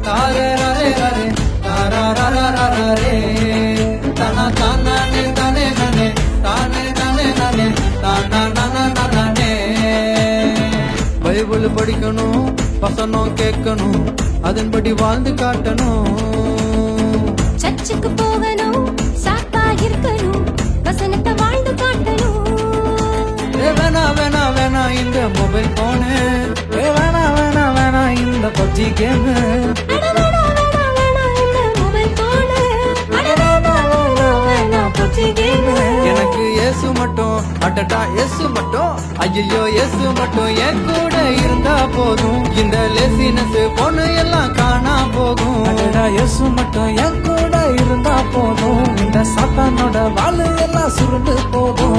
தாரே ரரே ரரே தாரே தன தானே தானே நானே தானே நானே நானே தானா நானா நானே. பைபிள் படிக்கணும், வசனம் கேட்கணும், அதன்படி வாழ்ந்து காட்டணும். சர்ச்சுக்கு போகணும், சாத்தா இருக்கணும், வசனத்தை வாழ்ந்து காட்டணும். வேணா வேணா வேணா இந்த மொபைல் போனு, வேணா வேணா வேணா இந்த பப்ஜி கேமு. அட வேணா வேணா வேணா இந்த மொபைல் போனு, அட வேணா வேணா வேணா பப்ஜி கேம். எனக்கு இயேசு மட்டும், அடடா இயேசு மட்டும், ஐயோ இயேசு மட்டும் என் கூட இருந்தா போதும். இந்த லேசினஸ் பொண்ணு எல்லாம் காணா போகும். அடடா இயேசு மட்டும் என் கூட இருந்தா போதும். இந்த சாத்தானோட வாழு எல்லாம் சுருண்டு போதும்.